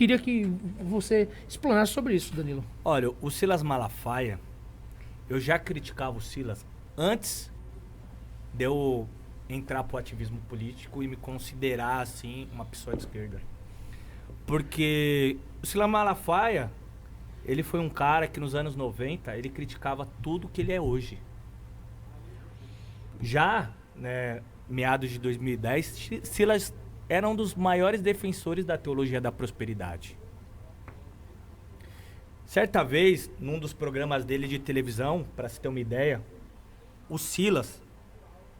queria que você explanasse sobre isso, Danilo. Olha, o Silas Malafaia, eu já criticava o Silas antes de eu entrar pro ativismo político e me considerar, assim, uma pessoa de esquerda. Porque o Silas Malafaia, ele foi um cara que nos anos 90, ele criticava tudo que ele é hoje. Já, né, meados de 2010, Silas era um dos maiores defensores da teologia da prosperidade. Certa vez, num dos programas dele de televisão, para se ter uma ideia, o Silas,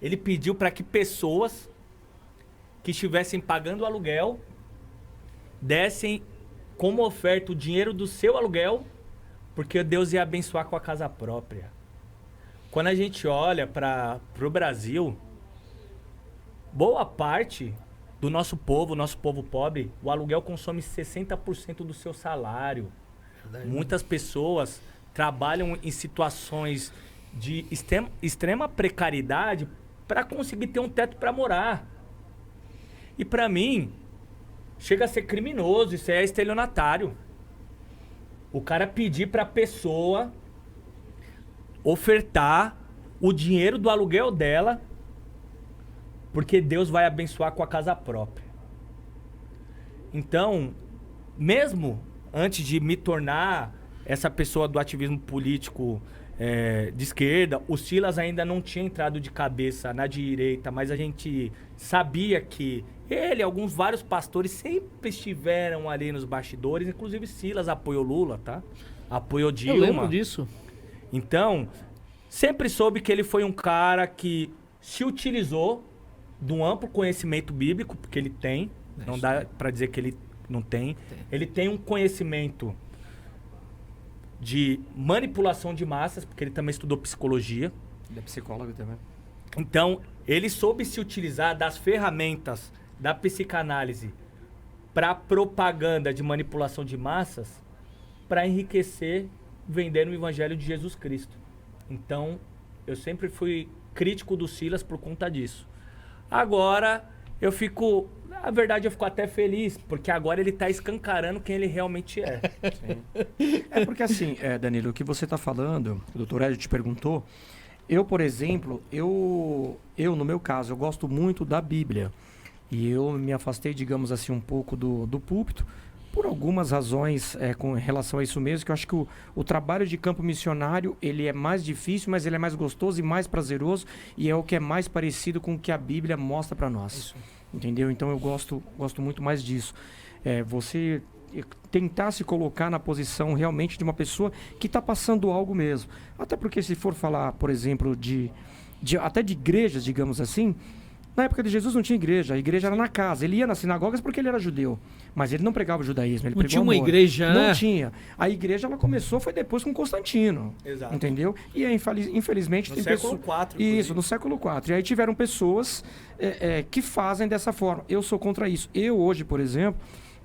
ele pediu para que pessoas que estivessem pagando aluguel dessem como oferta o dinheiro do seu aluguel, porque Deus ia abençoar com a casa própria. Quando a gente olha para o Brasil, boa parte do nosso povo pobre, o aluguel consome 60% do seu salário. Muitas pessoas trabalham em situações de extrema precariedade para conseguir ter um teto para morar. E para mim, chega a ser criminoso, isso é estelionatário. O cara pedir para a pessoa ofertar o dinheiro do aluguel dela, porque Deus vai abençoar com a casa própria. Então, mesmo antes de me tornar essa pessoa do ativismo político de esquerda, o Silas ainda não tinha entrado de cabeça na direita, mas a gente sabia que ele, vários pastores sempre estiveram ali nos bastidores, inclusive Silas apoiou Lula, tá? Apoiou Dilma. Eu lembro disso. Então, sempre soube que ele foi um cara que se utilizou de um amplo conhecimento bíblico, porque ele tem, não dá para dizer que ele não tem. Ele tem um conhecimento de manipulação de massas, porque ele também estudou psicologia. Ele é psicólogo também. Então, ele soube se utilizar das ferramentas da psicanálise para propaganda de manipulação de massas, para enriquecer vendendo o evangelho de Jesus Cristo. Então, eu sempre fui crítico do Silas por conta disso. Agora, na verdade, eu fico até feliz, porque agora ele tá escancarando quem ele realmente é. É porque assim, Danilo, o que você tá falando, o doutor Hélio te perguntou, eu, por exemplo, no meu caso, eu gosto muito da Bíblia. E eu me afastei, digamos assim, um pouco do púlpito, por algumas razões com relação a isso mesmo, que eu acho que o trabalho de campo missionário, ele é mais difícil, mas ele é mais gostoso e mais prazeroso, e é o que é mais parecido com o que a Bíblia mostra para nós. Isso. Entendeu? Então eu gosto muito mais disso. Você tentar se colocar na posição realmente de uma pessoa que está passando algo mesmo. Até porque se for falar, por exemplo, até de igrejas, digamos assim, na época de Jesus não tinha igreja, a igreja era na casa. Ele ia nas sinagogas porque ele era judeu, mas ele não pregava o judaísmo, ele não pregava tinha uma igreja, né? Não tinha. A igreja, ela começou, foi depois com Constantino. Exato. Entendeu? E infelizmente no tem século pessoas... IV. Isso, no século IV. E aí tiveram pessoas que fazem dessa forma. Eu sou contra isso. Eu hoje, por exemplo,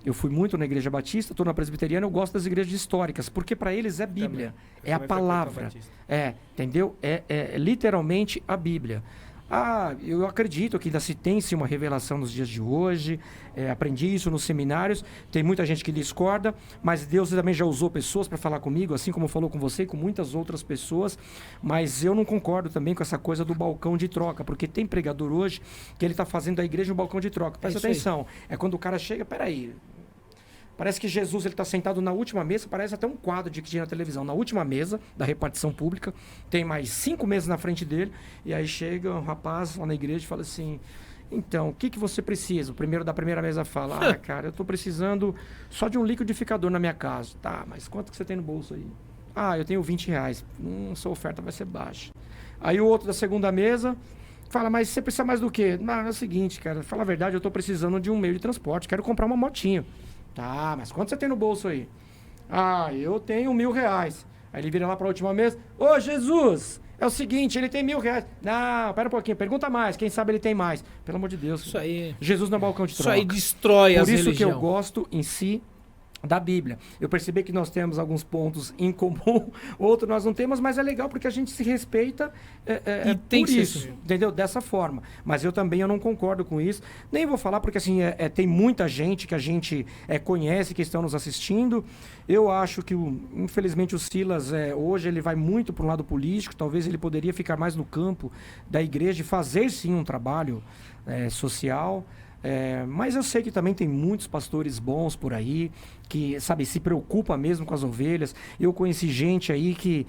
eu fui muito na igreja batista, estou na presbiteriana, eu gosto das igrejas históricas, porque para eles é Bíblia, é a palavra. Entendeu? É literalmente a Bíblia. Eu acredito que ainda se tem sim uma revelação nos dias de hoje, aprendi isso nos seminários, tem muita gente que discorda, mas Deus também já usou pessoas para falar comigo, assim como falou com você e com muitas outras pessoas, mas eu não concordo também com essa coisa do balcão de troca, porque tem pregador hoje que ele está fazendo a igreja um balcão de troca. Presta atenção, é quando o cara chega, peraí, parece que Jesus está sentado na última mesa, parece até um quadro de que tinha na televisão. Na última mesa da repartição pública, tem mais 5 mesas na frente dele, e aí chega um rapaz lá na igreja e fala assim, então, o que você precisa? O primeiro da primeira mesa fala, cara, eu estou precisando só de um liquidificador na minha casa. Tá, mas quanto que você tem no bolso aí? Eu tenho R$20. Sua oferta vai ser baixa. Aí o outro da segunda mesa fala, mas você precisa mais do quê? Não, é o seguinte, cara, fala a verdade, eu estou precisando de um meio de transporte, quero comprar uma motinha. Tá, mas quanto você tem no bolso aí? Eu tenho R$1.000. Aí ele vira lá para a última mesa. Ô, Jesus, é o seguinte, ele tem R$1.000. Não, pera um pouquinho, pergunta mais. Quem sabe ele tem mais. Pelo amor de Deus. Isso aí. Jesus no balcão de troca. Isso aí destrói as religiões. Por isso que eu gosto em si da Bíblia. Eu percebi que nós temos alguns pontos em comum, outros nós não temos, mas é legal porque a gente se respeita E tem por que ser isso, assim. entendeu? Dessa forma. Mas eu também não concordo com isso. Nem vou falar porque assim, tem muita gente que a gente conhece, que estão nos assistindo. Eu acho que, infelizmente, o Silas, hoje ele vai muito para um lado político, talvez ele poderia ficar mais no campo da igreja e fazer sim um trabalho social. Mas eu sei que também tem muitos pastores bons por aí, que, sabe, se preocupa mesmo com as ovelhas. Eu conheci gente aí que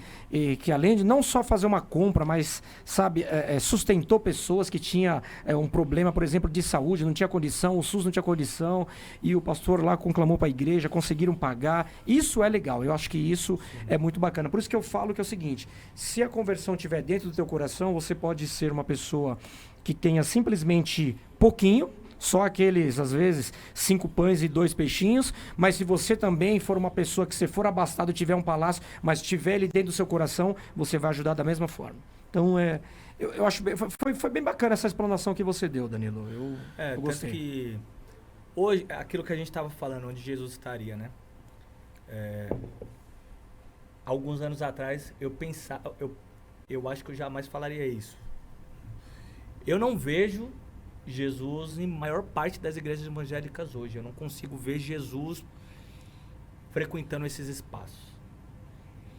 além de não só fazer uma compra, mas, sabe, sustentou pessoas que tinham um problema, por exemplo, de saúde, não tinha condição, o SUS não tinha condição, e o pastor lá conclamou para a igreja, conseguiram pagar. Isso é legal, eu acho que isso é muito bacana. Por isso que eu falo que é o seguinte, se a conversão estiver dentro do teu coração, você pode ser uma pessoa que tenha simplesmente pouquinho, só aqueles, às vezes, 5 pães e 2 peixinhos, mas se você também for uma pessoa que você for abastado, tiver um palácio, mas tiver ele dentro do seu coração, você vai ajudar da mesma forma. Então, eu acho foi bem bacana essa explanação que você deu, Danilo. Eu gostei. Tanto que hoje, aquilo que a gente estava falando, onde Jesus estaria, né? Alguns anos atrás, eu pensava, eu acho que eu jamais falaria isso. Eu não vejo Jesus em maior parte das igrejas evangélicas hoje. Eu não consigo ver Jesus frequentando esses espaços.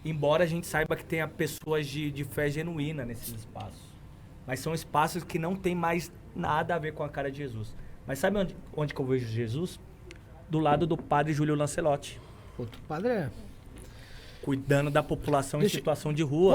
Embora a gente saiba que tenha pessoas de fé genuína nesses espaços. Mas são espaços que não tem mais nada a ver com a cara de Jesus. Mas sabe onde que eu vejo Jesus? Do lado do padre Júlio Lancelotti. Outro padre Cuidando da população em situação de rua.